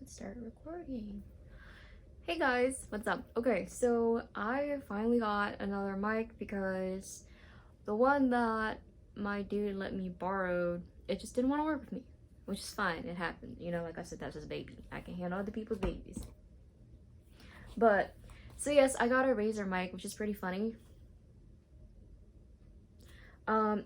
Let's start recording. Hey guys, what's up? Okay, so I finally got another mic because the one that my dude let me borrow, it just didn't want to work with me, which is fine. It happened. You know, like I said, that's his baby. I can handle other people's babies. But, so yes, I got a Razer mic, which is pretty funny. Um,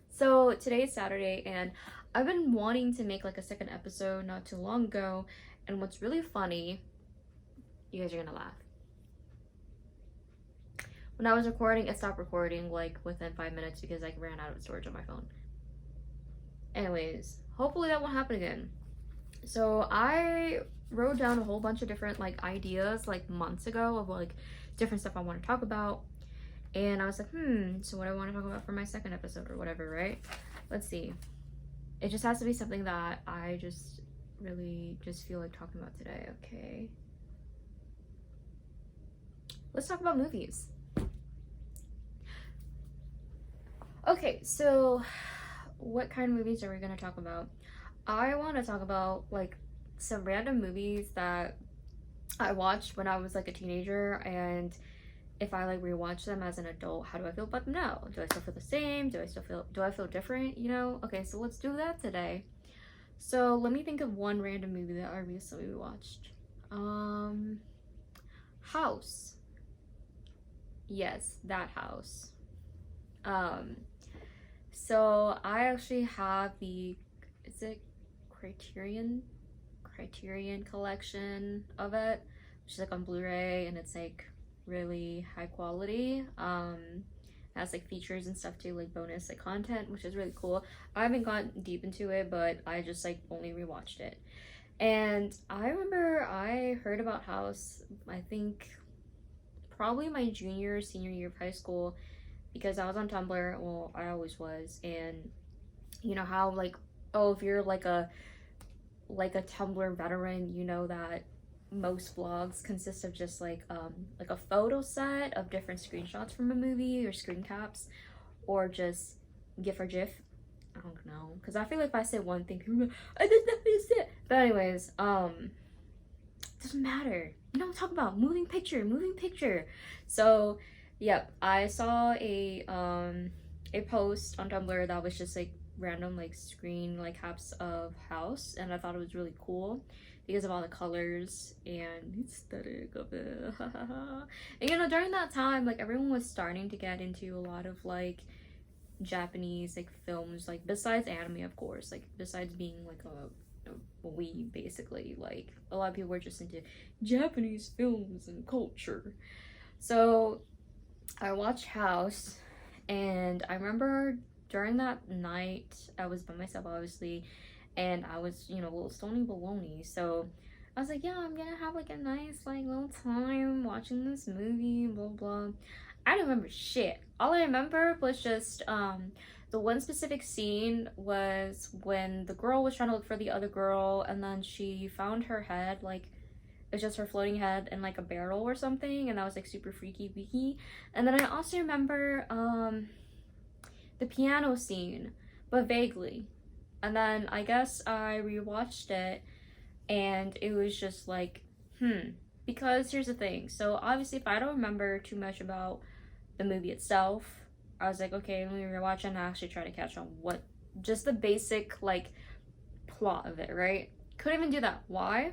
so today's Saturday, and I've been wanting to make like a second episode not too long ago, and what's really funny, you guys are gonna laugh. When I was recording, it stopped recording like within 5 minutes because I ran out of storage on my phone. Anyways, hopefully that won't happen again. So I wrote down a whole bunch of different like ideas like months ago of like different stuff I want to talk about. And I was like, so what do I want to talk about for my second episode or whatever, right? Let's see. It just has to be something that I just really just feel like talking about today, okay? Let's talk about movies. Okay, so what kind of movies are we going to talk about? I want to talk about like some random movies that I watched when I was like a teenager, and if I like rewatch them as an adult, how do I feel about them now? Do I still feel the same? Do I feel different, you know? Okay, so let's do that today. So let me think of one random movie that I recently watched. House. Yes, that House. Um so I actually have the, is it Criterion collection of it, which is like on Blu-ray, and it's like really high quality. Has like features and stuff too, like bonus like content, which is really cool. I haven't gone deep into it, but I just like only rewatched it. And I remember I heard about House, I think probably my junior senior year of high school, because I was on Tumblr. Well, I always was. And you know how like, oh, if you're like a Tumblr veteran, you know that most vlogs consist of just like a photo set of different screenshots from a movie or screen caps, or just GIF or GIF. I don't know, because I feel like if I say one thing, people are like, I did not miss it. But anyways, doesn't matter. You know, talk about moving picture. So, yep, I saw a post on Tumblr that was just like random like screen like caps of House, and I thought it was really cool because of all the colors and aesthetic of it. And you know, during that time, like everyone was starting to get into a lot of like Japanese like films, like besides anime, of course, like besides being like a weeb, basically, like a lot of people were just into Japanese films and culture. So I watched House, and I remember during that night I was by myself, obviously, and I was, you know, a little stony baloney. So I was like, yeah, I'm gonna have like a nice like little time watching this movie, blah blah. I don't remember shit. All I remember was just the one specific scene was when the girl was trying to look for the other girl, and then she found her head, like it's just her floating head in like a barrel or something, and that was like super freaky weaky. And then I also remember the piano scene, but vaguely. And then I guess I rewatched it, and it was just like, because here's the thing. So obviously, if I don't remember too much about the movie itself, I was like, okay, let me rewatch it and actually try to catch on what just the basic like plot of it, right? Couldn't even do that. Why?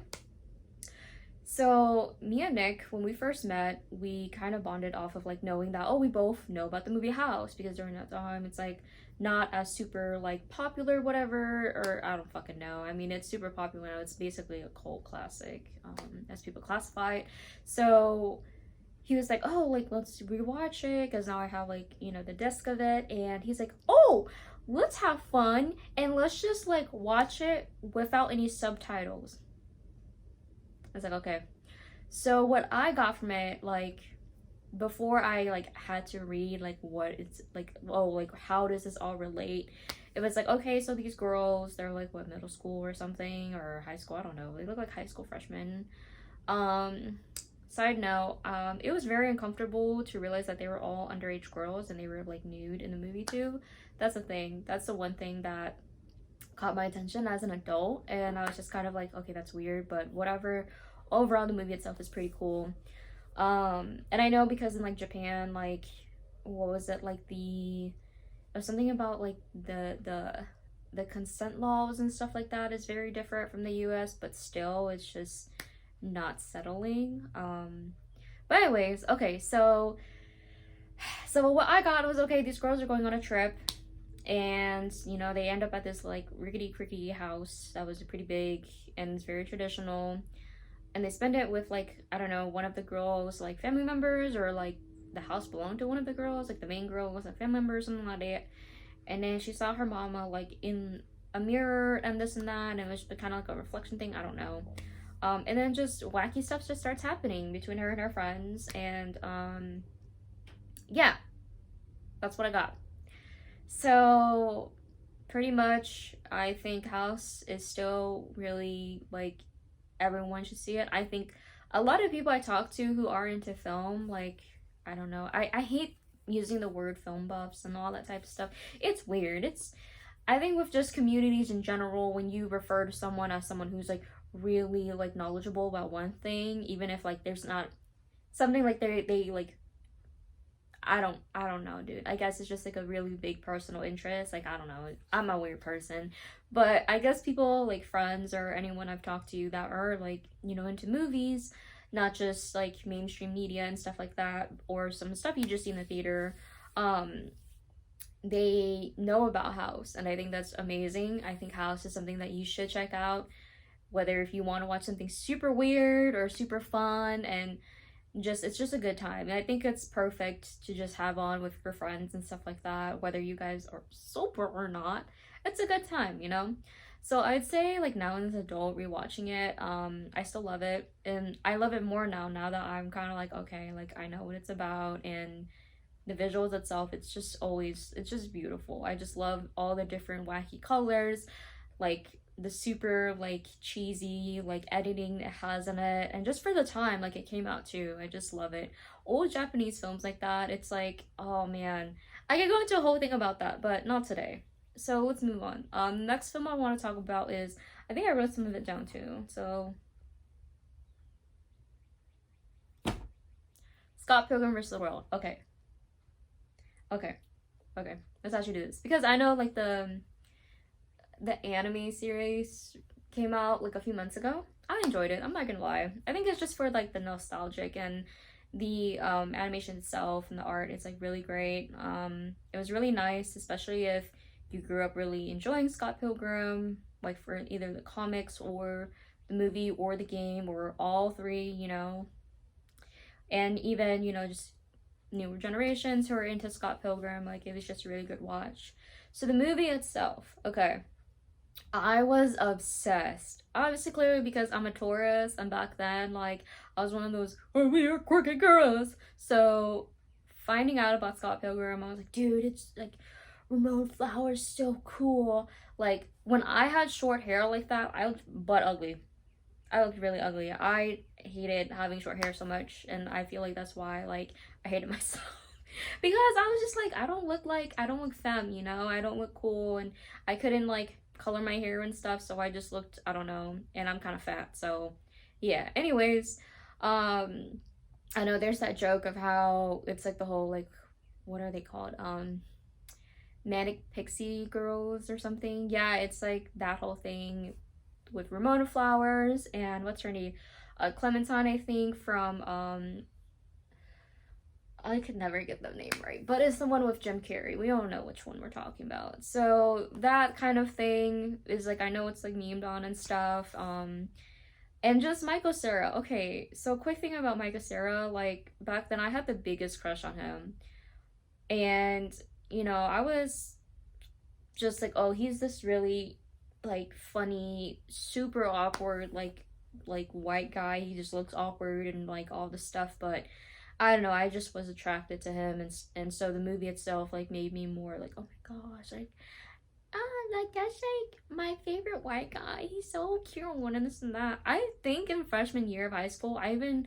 So me and Nick, when we first met, we kind of bonded off of like knowing that, oh, we both know about the movie House, because during that time it's like not as super like popular, whatever, or I don't fucking know. I mean, it's super popular now. It's basically a cult classic, as people classify it. So he was like, oh, like let's rewatch it because now I have like, you know, the disc of it. And he's like, oh, let's have fun and let's just like watch it without any subtitles. I was like, okay. So what I got from it, like before I like had to read like what it's like, oh, like how does this all relate? It was like, okay, so these girls, they're like what, middle school or something, or high school, I don't know. They look like high school freshmen. Side note, it was very uncomfortable to realize that they were all underage girls and they were like nude in the movie too. That's the thing. That's the one thing that caught my attention as an adult, and I was just kind of like, okay, that's weird, but whatever. Overall, the movie itself is pretty cool. And I know because in like Japan, like what was it, like the something about like the consent laws and stuff like that is very different from the US, but still it's just not settling. But anyways, okay, so what I got was, okay, these girls are going on a trip, and you know, they end up at this like rickety crickety house that was pretty big and it's very traditional, and they spend it with like, I don't know, one of the girls like family members, or like the house belonged to one of the girls, like the main girl was a family member or something like that. And then she saw her mama like in a mirror and this and that, and it was kind of like a reflection thing, I don't know. And then just wacky stuff just starts happening between her and her friends, and yeah, that's what I got. So pretty much I think House is still really like, everyone should see it. I think a lot of people I talk to who are into film, like, I don't know, I hate using the word film buffs and all that type of stuff. It's weird. It's, I think with just communities in general, when you refer to someone as someone who's like really like knowledgeable about one thing, even if like there's not something like they like, I don't know, dude. I guess it's just like a really big personal interest. Like, I don't know. I'm a weird person. But I guess people like friends or anyone I've talked to that are like, you know, into movies, not just like mainstream media and stuff like that, or some stuff you just see in the theater, um, they know about House, and I think that's amazing. I think House is something that you should check out, whether if you want to watch something super weird or super fun, and just, it's just a good time. And I think it's perfect to just have on with your friends and stuff like that, whether you guys are sober or not. It's a good time, you know. So I'd say like now as an adult rewatching it, I still love it, and I love it more now that I'm kind of like, okay, like I know what it's about, and the visuals itself, it's just always, it's just beautiful. I just love all the different wacky colors, like the super like cheesy like editing it has in it, and just for the time like it came out too, I just love it. Old Japanese films like that, it's like, oh man, I could go into a whole thing about that, but not today. So let's move on. Next film I want to talk about is, I think I wrote some of it down too, so Scott Pilgrim vs. the World. Okay, okay, let's actually do this, because I know like the anime series came out like a few months ago. I enjoyed it, I'm not gonna lie. I think it's just for like the nostalgic, and the animation itself and the art, it's like really great. It was really nice, especially if you grew up really enjoying Scott Pilgrim, like for either the comics or the movie or the game or all three, you know. And even, you know, just newer generations who are into Scott Pilgrim, like it was just a really good watch. So the movie itself, okay, I was obsessed. Obviously, clearly because I'm a Taurus, and back then, like, I was one of those, oh, we are quirky girls. So, finding out about Scott Pilgrim, I was like, dude, it's like, Ramon Flower's so cool. Like, when I had short hair like that, I looked butt ugly. I looked really ugly. I hated having short hair so much, and I feel like that's why, like, I hated myself. Because I was just like, I don't look femme, you know? I don't look cool, and I couldn't, like, color my hair and stuff, so I just looked, I don't know, and I'm kind of fat, so yeah. Anyways, I know there's that joke of how it's like the whole, like, what are they called? Manic Pixie Girls or something. Yeah, it's like that whole thing with Ramona Flowers and what's her name? Clementine, I think, from I could never get the name right, but it's the one with Jim Carrey. We all know which one we're talking about. So that kind of thing is like, I know it's like memed on and stuff. And just Michael Cera. Okay, so quick thing about Michael Cera, like back then I had the biggest crush on him. And, you know, I was just like, oh, he's this really like funny, super awkward, like white guy. He just looks awkward and like all this stuff, but I don't know, I just was attracted to him, and so the movie itself like made me more like, oh my gosh, like that's like my favorite white guy. He's so cute and this and that. I think in freshman year of high school, I even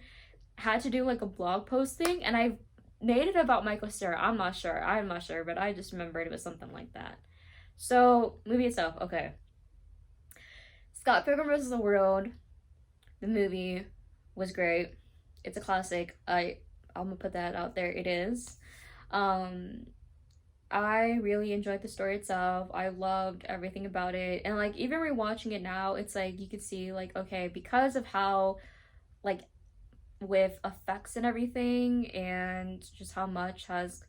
had to do like a blog post thing, and I made it about Michael Cera. I'm not sure, but I just remembered it was something like that. So movie itself, okay. Scott Pilgrim vs. the World, the movie, was great. It's a classic. I'm gonna put that out there. It is. Um, I really enjoyed the story itself. I loved everything about it. And like even rewatching it now, it's like you could see like okay, because of how like with effects and everything and just how much has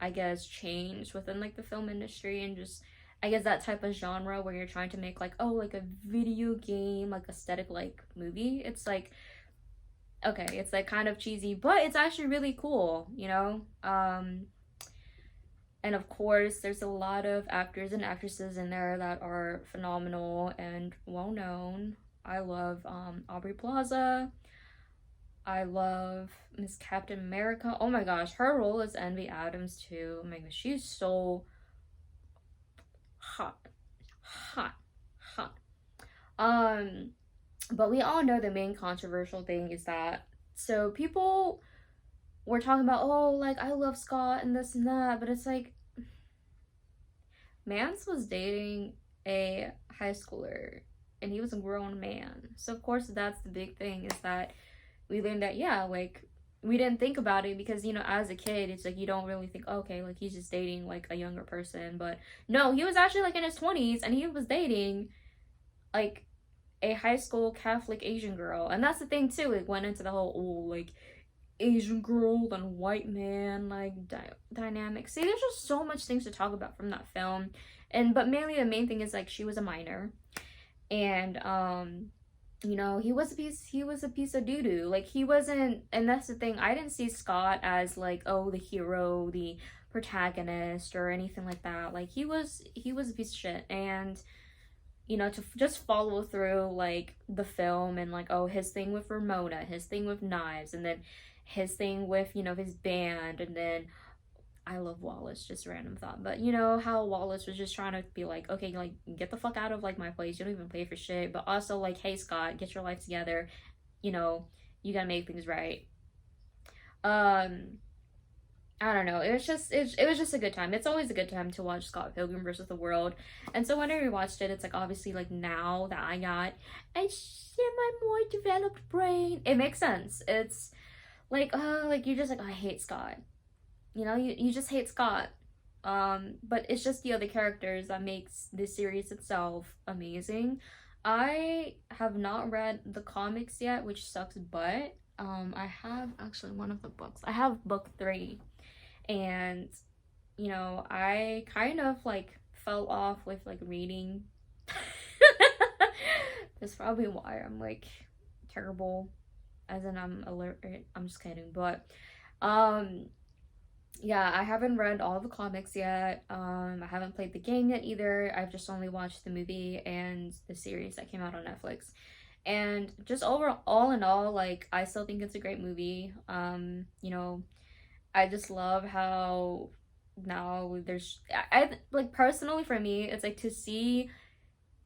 I guess changed within like the film industry and just I guess that type of genre where you're trying to make like oh like a video game like aesthetic like movie. It's like okay, it's like kind of cheesy, but it's actually really cool, you know? And of course, there's a lot of actors and actresses in there that are phenomenal and well known. I love Aubrey Plaza. I love Miss Captain America. Oh my gosh, her role as Envy Adams too. Oh my gosh, she's so hot, hot, hot. But we all know the main controversial thing is that so people were talking about oh like I love Scott and this and that, but it's like Mance was dating a high schooler and he was a grown man. So of course that's the big thing is that we learned that yeah, like we didn't think about it because you know as a kid it's like you don't really think okay like he's just dating like a younger person, but no, he was actually like in his 20s and he was dating like a high school Catholic Asian girl. And that's the thing too, it went into the whole oh like Asian girl and white man like dynamic. See, there's just so much things to talk about from that film. And but mainly the main thing is like she was a minor and you know he was a piece of doo-doo. Like he wasn't, and that's the thing, I didn't see Scott as like oh the hero, the protagonist or anything like that. Like he was a piece of shit. And you know, to just follow through like the film and like oh his thing with Ramona, his thing with Knives, and then his thing with you know his band, and then I love Wallace, just random thought, but you know how Wallace was just trying to be like okay like get the fuck out of like my place, you don't even play for shit, but also like hey Scott, get your life together, you know, you gotta make things right. I don't know. It was just a good time. It's always a good time to watch Scott Pilgrim versus the World. And so when I rewatched it, it's like obviously like now that I got a semi more developed brain, it makes sense. It's like you're just like oh, I hate Scott. You know, you just hate Scott. But it's just the other characters that makes this series itself amazing. I have not read the comics yet, which sucks, but I have actually one of the books. I have book 3. And you know I kind of like fell off with like reading. That's probably why I'm like terrible, as in I'm illiterate. I'm just kidding, but yeah, I haven't read all the comics yet. I haven't played the game yet either. I've just only watched the movie and the series that came out on Netflix. And just overall, all in all, like I still think it's a great movie. You know, I just love how now there's I like personally for me it's like to see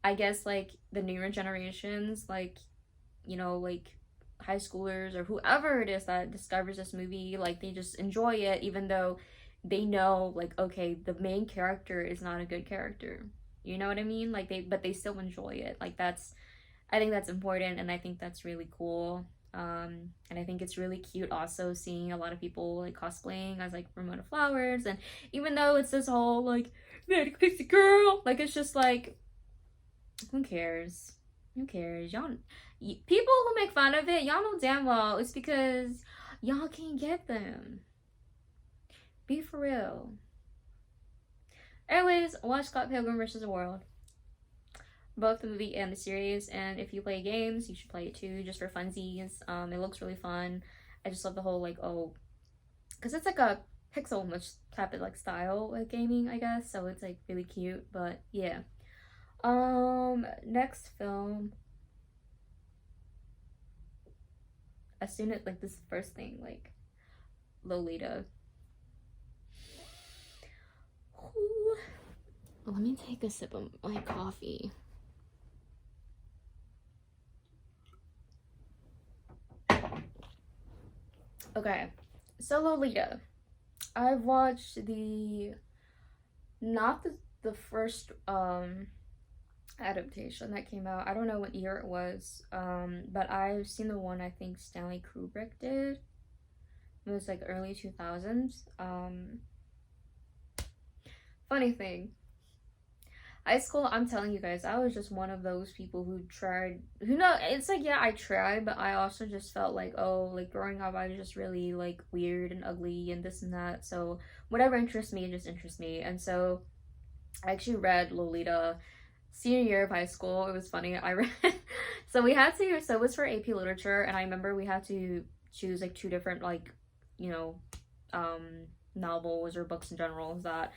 I guess like the newer generations like you know like high schoolers or whoever it is that discovers this movie, like they just enjoy it even though they know like okay the main character is not a good character, you know what I mean, like they still enjoy it. Like that's I think that's important and I think that's really cool. And I think it's really cute also seeing a lot of people like cosplaying as like Ramona Flowers, and even though it's this whole like manic pixie girl, like it's just like who cares? Who cares? People who make fun of it, y'all know damn well it's because y'all can't get them. Be for real. Anyways, watch Scott Pilgrim vs. the World. Both the movie and the series, and if you play games you should play it too just for funsies. It looks really fun. I just love the whole like oh because it's like a pixel much type of like style of gaming I guess, so it's like really cute. But yeah, next film, as soon as like this first thing like Lolita. Ooh. Let me take a sip of my coffee. Okay, so Lolita. I've watched not the first adaptation that came out. I don't know what year it was, but I've seen the one I think Stanley Kubrick did. It was like early 2000s. Funny thing, high school, I'm telling you guys, I was just one of those people who tried, who know, it's like, yeah, I tried, but I also just felt like, oh, like growing up, I was just really like weird and ugly and this and that. So whatever interests me, just interests me. And so I actually read Lolita senior year of high school. It was funny. I read, so we had to, so it was for AP literature, and I remember we had to choose like two different, like, you know, novels or books in general that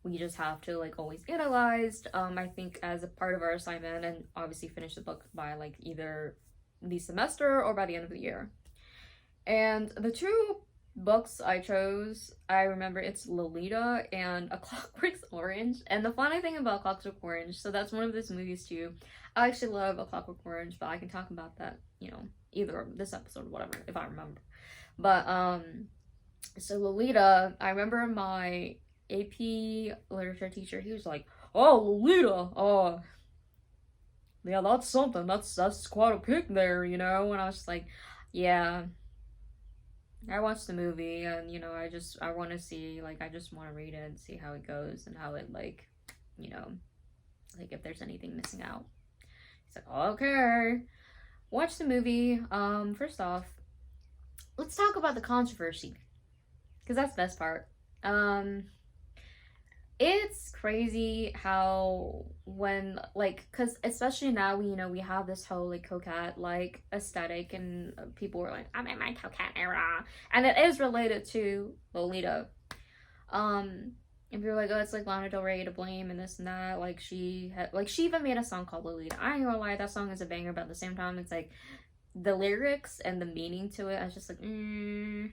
we just have to like always analyze, I think, as a part of our assignment, and obviously finish the book by like either the semester or by the end of the year. And the two books I chose, I remember it's Lolita and A Clockwork Orange. And the funny thing about Clockwork Orange, so that's one of those movies too. I actually love A Clockwork Orange, but I can talk about that, you know, either this episode or whatever, if I remember. But so Lolita, I remember my AP literature teacher, he was like, "Oh, Lolita, yeah, that's something. That's quite a pick there, you know." And I was just like, "Yeah, I watched the movie, and you know, I want to see, like, I just want to read it and see how it goes and how it, like, you know, like if there's anything missing out." He's like, "Okay, watch the movie. First off, let's talk about the controversy, because that's the best part. It's crazy how when like, because especially now we, you know, we have this whole like coquette like aesthetic, and people were like, I'm in my coquette era, and it is related to Lolita. And people were like, oh, it's like Lana Del Rey to blame and this and that. Like she had, like she even made a song called Lolita. I ain't gonna lie, that song is a banger, but at the same time it's like the lyrics and the meaning to it, I was just like, and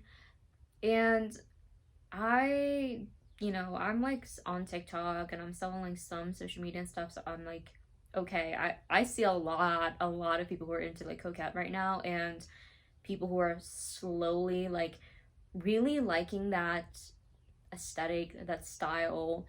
I, you know, I'm like on TikTok and I'm selling like some social media and stuff. So I'm like, okay, I see a lot of people who are into like coquette right now, and people who are slowly like really liking that aesthetic, that style,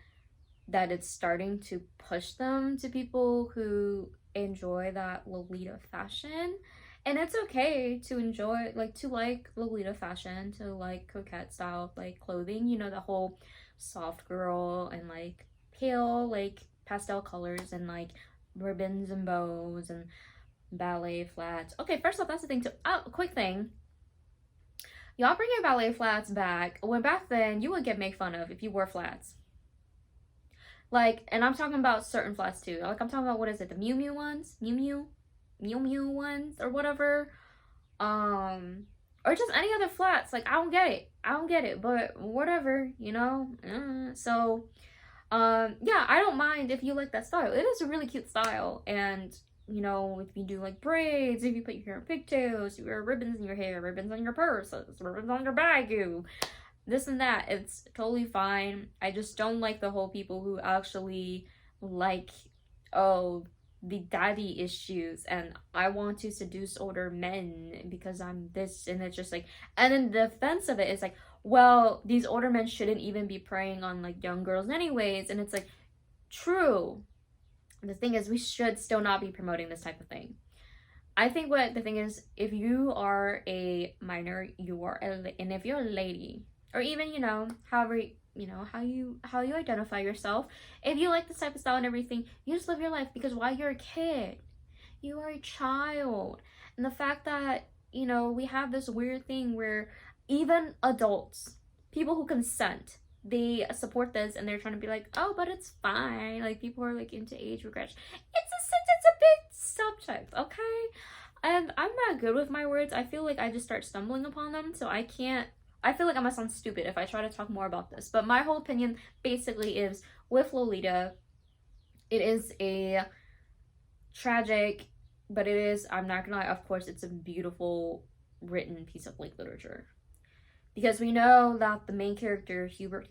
that it's starting to push them to people who enjoy that Lolita fashion. And it's okay to enjoy, like, to like Lolita fashion, to like coquette style, like clothing, you know, the whole soft girl and like pale, like pastel colors and like ribbons and bows and ballet flats. Okay, first off, that's the thing too. Oh, quick thing. Y'all bringing ballet flats back when back then you would get made fun of if you wore flats. Like, and I'm talking about certain flats too. Like, I'm talking about, what is it, the Miu Miu ones? Miu Miu ones or whatever. Or just any other flats. Like, I don't get it. I don't get it. But whatever, you know? So, yeah, I don't mind if you like that style. It is a really cute style. And, you know, if you do like braids, if you put your hair in pigtails, you wear ribbons in your hair, ribbons on your purse, ribbons on your bag, you this and that, it's totally fine. I just don't like the whole people who actually like, oh, the daddy issues, and I want to seduce older men because I'm this, and it's just like, and in defense of it, it's like, well, these older men shouldn't even be preying on like young girls anyways, and it's like, true. The thing is, we should still not be promoting this type of thing. I think what the thing is, if you are a minor, and if you're a lady, or even, you know, however, you know, how you identify yourself, if you like this type of style and everything, you just live your life, because while you're a kid, you are a child. And the fact that, you know, we have this weird thing where even adults, people who consent, they support this, and they're trying to be like, oh, but it's fine, like people are like into age regression. It's a big subject, okay? And I'm not good with my words. I feel like I just start stumbling upon them, so I feel like I'm gonna sound stupid if I try to talk more about this. But my whole opinion basically is, with Lolita, it is a tragic, but it is, I'm not gonna lie, of course, it's a beautiful written piece of like literature. Because we know that the main character, Hubert,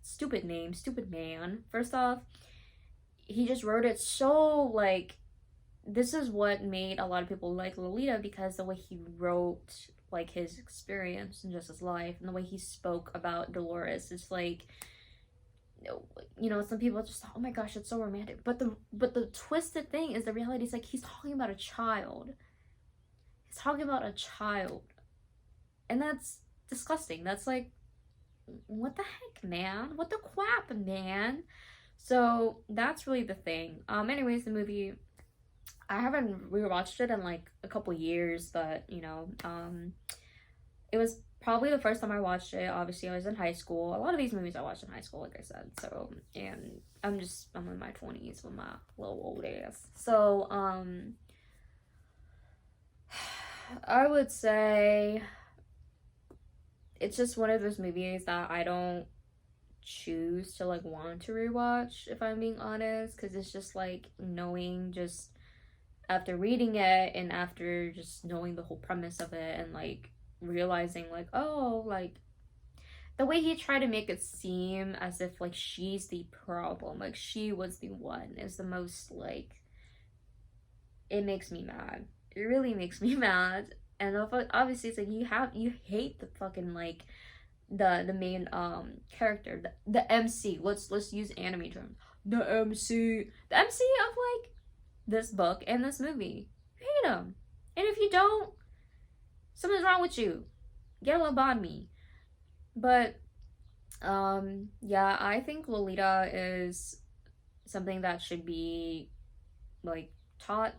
stupid name, stupid man, first off, he just wrote it so like, this is what made a lot of people like Lolita, because the way he wrote like his experience and just his life, and the way he spoke about Dolores is like, you know, some people just, oh my gosh, it's so romantic. But the twisted thing is, the reality is like, he's talking about a child. He's talking about a child. And that's disgusting. That's like, what the heck, man? What the crap, man? So that's really the thing. Anyways, the movie, I haven't rewatched it in like a couple years, but you know, it was probably the first time I watched it. Obviously, I was in high school. A lot of these movies I watched in high school, like I said. So, and I'm in my 20s with my little old ass. So, I would say it's just one of those movies that I don't choose to like want to rewatch, if I'm being honest, because it's just like, knowing, just after reading it and after just knowing the whole premise of it, and like realizing like, oh, like the way he tried to make it seem as if like she's the problem, like she was the one, is the most like, it makes me mad. It really makes me mad. And obviously it's like, you hate the fucking like the main character, the MC. Let's use anime terms. The MC of like this book and this movie. You hate him. And if you don't, something's wrong with you. Get a lobotomy. But yeah, I think Lolita is something that should be like taught.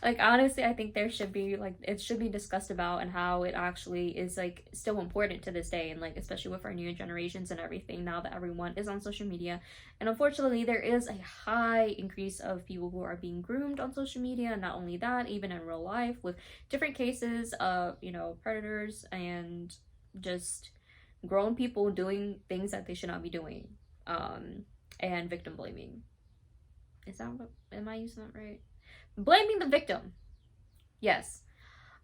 Like honestly, I think there should be like, it should be discussed about, and how it actually is like still important to this day, and like especially with our new generations and everything, now that everyone is on social media. And unfortunately, there is a high increase of people who are being groomed on social media, and not only that, even in real life, with different cases of, you know, predators and just grown people doing things that they should not be doing, and victim blaming. Is that what, am I using that right? Blaming the victim. Yes.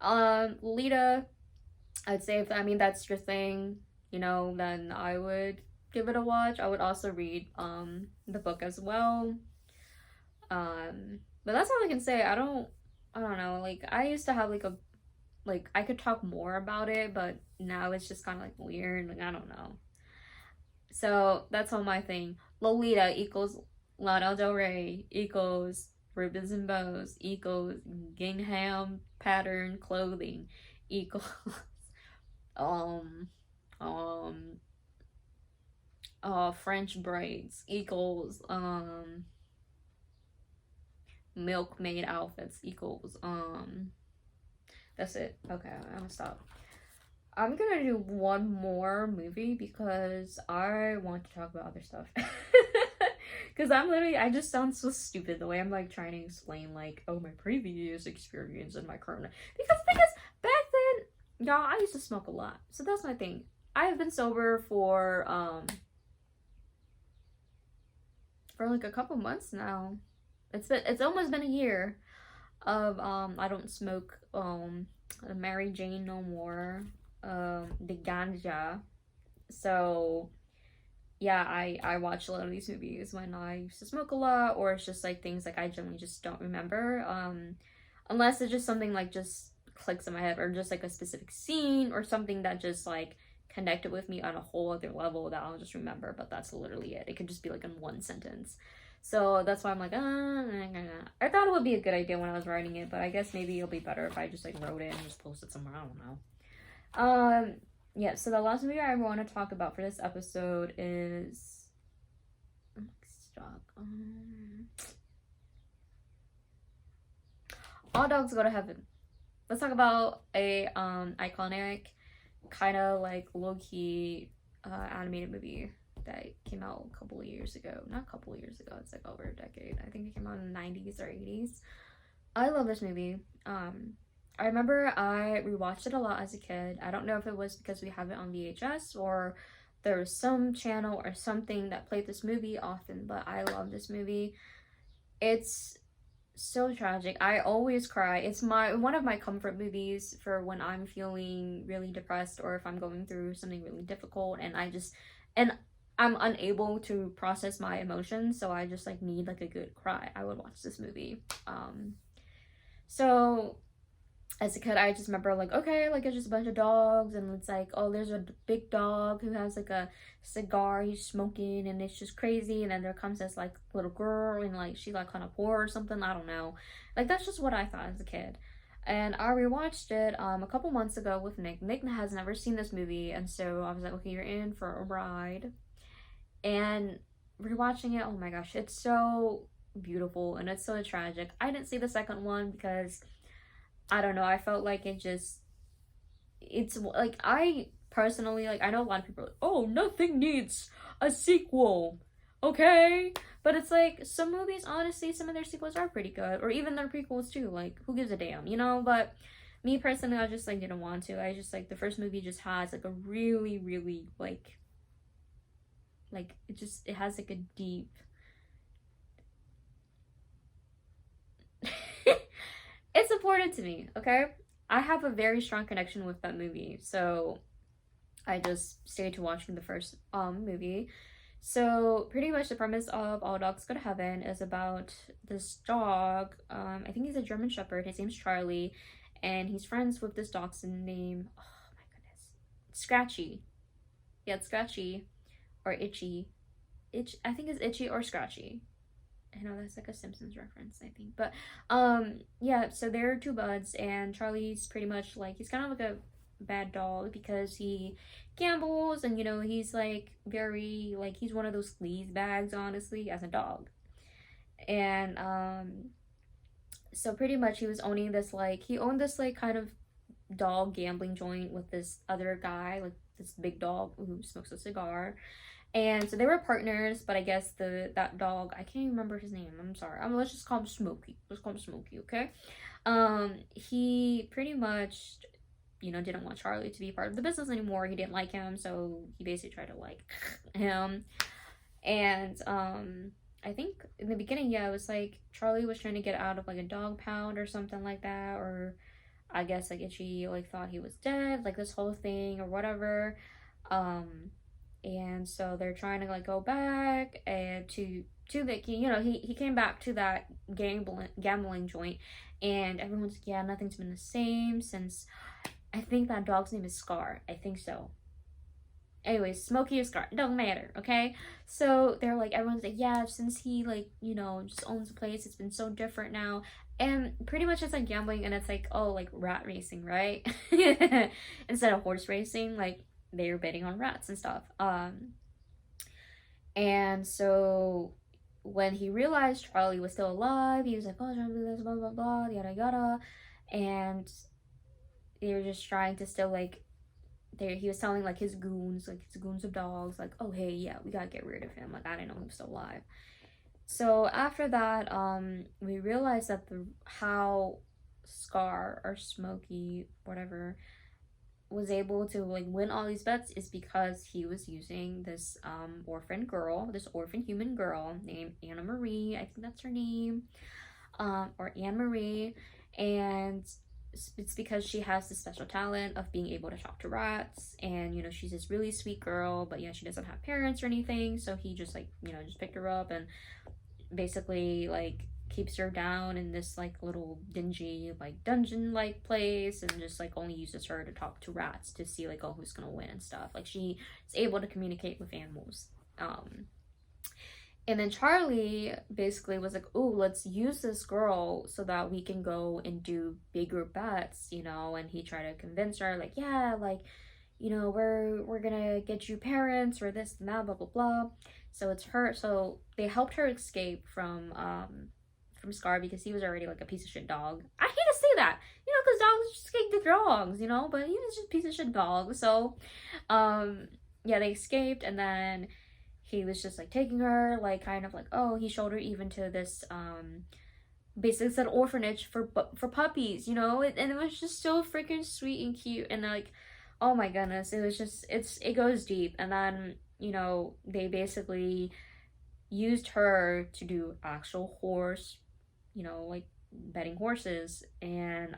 Lolita, I'd say, if I mean that's your thing, you know, then I would give it a watch. I would also read the book as well. But that's all I can say. I don't know, like I used to have like I could talk more about it, but now it's just kind of like weird, like I don't know. So that's all my thing. Lolita equals Lana Del Rey equals ribbons and bows equals gingham pattern clothing equals um French braids equals milkmaid outfits equals that's it. Okay, I'm gonna stop. I'm gonna do one more movie because I want to talk about other stuff. Because I just sound so stupid the way I'm like trying to explain like, oh, my previous experience and my current. Because the thing is, back then, y'all, I used to smoke a lot. So that's my thing. I have been sober for like a couple months now. It's almost been a year of I don't smoke Mary Jane no more, the ganja. So yeah, I watch a lot of these movies when I used to smoke a lot, or it's just like things like I generally just don't remember, unless it's just something like just clicks in my head, or just like a specific scene or something that just like connected with me on a whole other level that I'll just remember. But that's literally it. It could just be like in one sentence. So that's why I'm like, I thought it would be a good idea when I was writing it, but I guess maybe it'll be better if I just like wrote it and just posted somewhere. I don't know. Yeah, so the last movie I want to talk about for this episode is All Dogs Go to Heaven. Let's talk about a iconic, kind of like low-key animated movie that came out a couple of years ago. Not a couple of years ago, it's like over a decade. I think it came out in the 90s or 80s. I love this movie. I remember I rewatched it a lot as a kid. I don't know if it was because we have it on VHS or there was some channel or something that played this movie often, but I love this movie. It's so tragic. I always cry. It's one of my comfort movies for when I'm feeling really depressed, or if I'm going through something really difficult and I'm unable to process my emotions, so I just like need like a good cry. I would watch this movie. So as a kid, I just remember like, okay, like it's just a bunch of dogs, and it's like, oh, there's a big dog who has like a cigar, he's smoking, and it's just crazy. And then there comes this like little girl, and like she like kind of poor or something. I don't know. Like that's just what I thought as a kid. And I rewatched it a couple months ago with Nick. Nick has never seen this movie, and so I was like, okay, you're in for a ride. And rewatching it, oh my gosh, it's so beautiful and it's so tragic. I didn't see the second one because I don't know. I felt like it's like I personally like I know a lot of people are like, oh, nothing needs a sequel. Okay? But it's like some movies, honestly, some of their sequels are pretty good. Or even their prequels too. Like, who gives a damn, you know? But me personally, I just like didn't want to. I just like the first movie just has like a really, really like it has like a deep it's important to me, okay? I have a very strong connection with that movie, so I just stayed to watching the first movie. So pretty much the premise of All Dogs Go to Heaven is about this dog. I think he's a German Shepherd. His name's Charlie, and he's friends with this dachshund named, oh my goodness, Scratchy. Yeah, it's Scratchy or Itchy. I think it's Itchy or Scratchy. I know that's like a Simpsons reference, I think. But yeah, so they're two buds, and Charlie's pretty much like he's kind of like a bad dog because he gambles, and you know, he's like very like he's one of those sleaze bags, honestly, as a dog. And so pretty much he was owning this like he owned this like kind of dog gambling joint with this other guy, like this big dog who smokes a cigar. And so they were partners, but I guess that dog, I can't even remember his name. I'm sorry. Let's just call him Smokey. Let's call him Smokey, okay? He pretty much, you know, didn't want Charlie to be part of the business anymore. He didn't like him, so he basically tried to like him. And I think in the beginning, yeah, it was like Charlie was trying to get out of like a dog pound or something like that, or I guess like Itchy like thought he was dead, like this whole thing or whatever. Um and so they're trying to like go back and to the you know he came back to that gambling joint, and everyone's like, yeah, nothing's been the same since, I think that dog's name is Scar, I think so. Anyways, Smokey or Scar, it don't matter, okay? So they're like, everyone's like, yeah, since he like, you know, just owns the place, it's been so different now. And pretty much it's like gambling, and it's like, oh, like rat racing, right? Instead of horse racing, like they were betting on rats and stuff. And so when he realized Charlie was still alive, he was like, oh, don't do this, blah blah blah, yada yada. And they were just trying to still like he was telling like his goons of dogs, like, oh hey, yeah, we gotta get rid of him. Like I didn't know he was still alive. So after that, we realized that the how Scar or Smokey, whatever, was able to like win all these bets is because he was using this this orphan human girl named Anna Marie, I think that's her name, or Anne Marie, and it's because she has this special talent of being able to talk to rats, and you know, she's this really sweet girl, but yeah, she doesn't have parents or anything, so he just like, you know, just picked her up and basically like keeps her down in this like little dingy like dungeon like place, and just like only uses her to talk to rats to see like, oh, who's gonna win and stuff. Like she is able to communicate with animals. And then Charlie basically was like, oh, let's use this girl so that we can go and do bigger bets, you know. And he tried to convince her, like, yeah, like, you know, we're gonna get you parents or this and that, blah blah blah. So it's her. So they helped her escape from Scar because he was already like a piece of shit dog. I hate to say that, you know, because dogs just escape the dogs, you know, but he was just a piece of shit dog. So, yeah, they escaped, and then he was just like taking her, like kind of like, oh, he showed her even to this basically it's an orphanage for puppies, you know, and it was just so freaking sweet and cute, and like, oh my goodness, it was just it goes deep. And then, you know, they basically used her to do actual horse, you know, like betting horses, and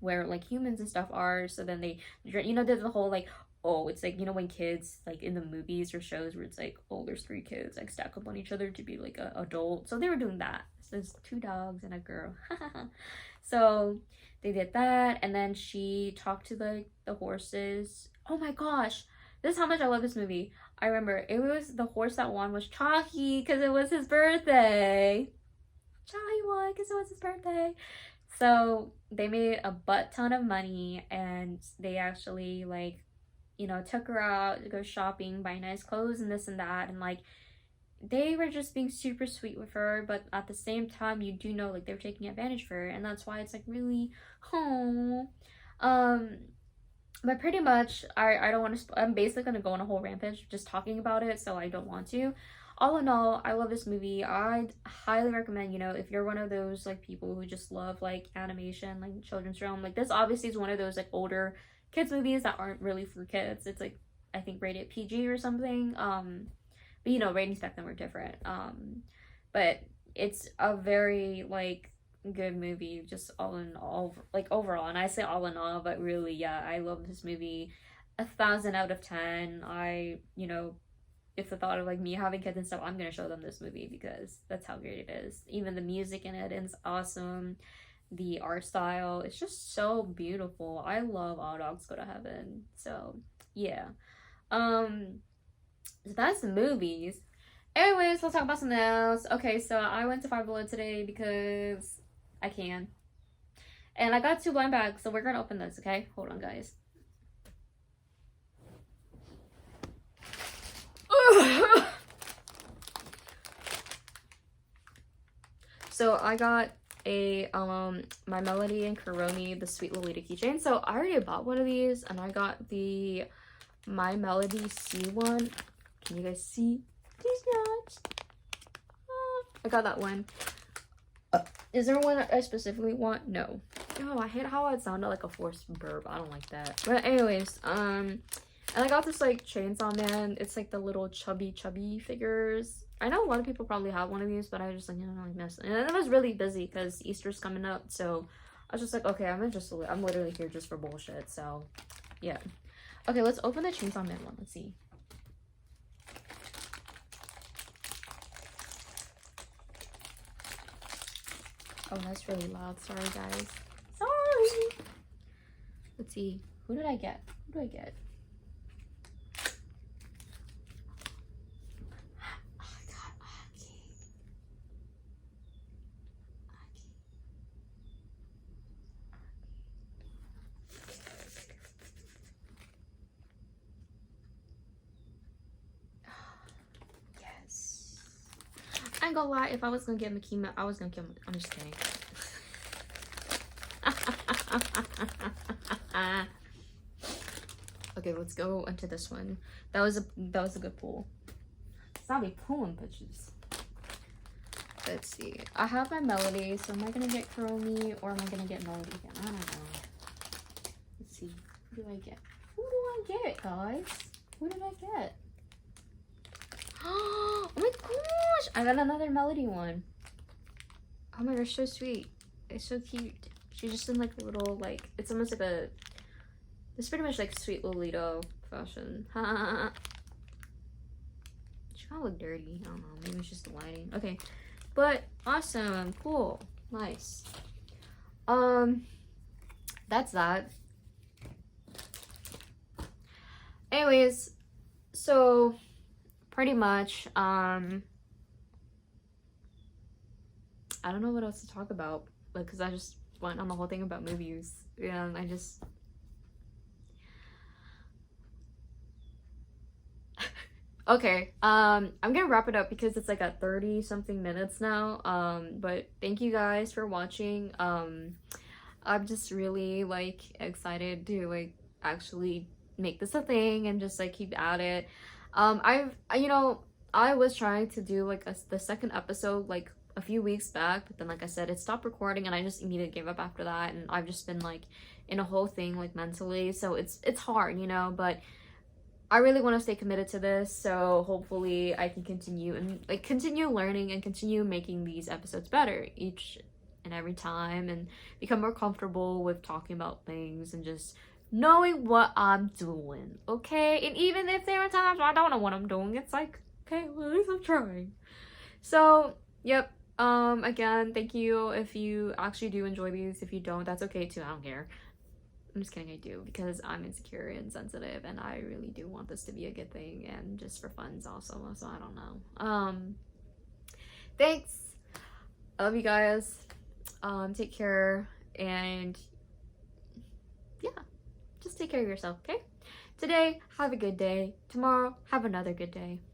where like humans and stuff are. So then they, you know, there's the whole like, oh, it's like, you know, when kids like in the movies or shows where it's like, oh, there's three kids like stack up on each other to be like a adult. So they were doing that. So there's two dogs and a girl. So they did that, and then she talked to the horses. Oh my gosh, this is how much I love this movie. I remember it was the horse that won was Chalky because it was his birthday. Chalky won because it was his birthday. So they made a butt ton of money, and they actually like, you know, took her out to go shopping, buy nice clothes and this and that, and like they were just being super sweet with her, but at the same time you do know like they're taking advantage of her, and that's why it's like really oh but pretty much I don't want to I'm basically gonna go on a whole rampage just talking about it, so I don't want to. All in all, I love this movie. I'd highly recommend, you know, if you're one of those like people who just love like animation, like children's realm, like this obviously is one of those like older kids movies that aren't really for kids. It's like I think rated PG or something. But you know, ratings back then were different. But it's a very like good movie, just all in all, like overall. And I say all in all, but really, yeah, I love this movie. 1,000 out of 10. You know, if the thought of like me having kids and stuff, I'm gonna show them this movie because that's how great it is. Even the music in it is awesome. The art style, it's just so beautiful. I love All Dogs Go to Heaven. So yeah. So that's the movies. Anyways, let's talk about something else. Okay, so I went to Five Below today because I can. And I got 2 blind bags, so we're gonna open this, okay? Hold on, guys. So I got a My Melody and Kuromi, the Sweet Lolita keychain. So I already bought one of these, and I got the My Melody C one. Can you guys see these nuts? Oh, I got that one. Is there one I specifically want? No. Oh, I hate how it sounded like a forced burp. I don't like that. But anyways, and I got this like Chainsaw Man. It's like the little chubby figures. I know a lot of people probably have one of these, but I was just like, you know, like mess. And I was really busy because Easter's coming up, so I was just like, okay, I'm literally here just for bullshit. So yeah. Okay, let's open the Chainsaw Man one. Let's see. Oh, that's really loud. Sorry, guys. Sorry. Let's see. Who did I get? Who do I get? Oh, I got Aki. Yes. I ain't gonna lie, if I was gonna get Makima, I was gonna kill him. I'm just kidding. Okay, let's go into this one. That was a good pull. I'll be pulling bitches. Let's see. I have My Melody, so am I gonna get Kuromi or am I gonna get Melody again? I don't know. Let's see. Who do I get? Who do I get, guys? Who did I get? Oh my gosh! I got another Melody one. Oh my gosh, so sweet. It's so cute. She's just in like a little, like, it's almost like a, it's pretty much like Sweet Lolita fashion. She kind of look dirty. I don't know. Maybe it's just the lighting. Okay. But awesome. Cool. Nice. That's that. Anyways, so pretty much, I don't know what else to talk about, like, because I just went on the whole thing about movies, and I just okay, I'm gonna wrap it up because it's like at 30 something minutes now. But thank you guys for watching. I'm just really like excited to like actually make this a thing and just like keep at it. You know, I was trying to do like the second episode like a few weeks back, but then like I said, it stopped recording and I just immediately gave up after that, and I've just been like in a whole thing like mentally, so it's hard, you know, but I really want to stay committed to this, so hopefully I can continue and like continue learning and continue making these episodes better each and every time, and become more comfortable with talking about things and just knowing what I'm doing, okay? And even if there are times where I don't know what I'm doing, it's like, okay, well, at least I'm trying. So, yep. Again, thank you if you actually do enjoy these. If you don't, that's okay too. I don't care. I'm just kidding, I do, because I'm insecure and sensitive and I really do want this to be a good thing and just for fun's also, so I don't know. Thanks. I love you guys. Take care, and yeah, just take care of yourself, okay? Today, have a good day. Tomorrow, have another good day.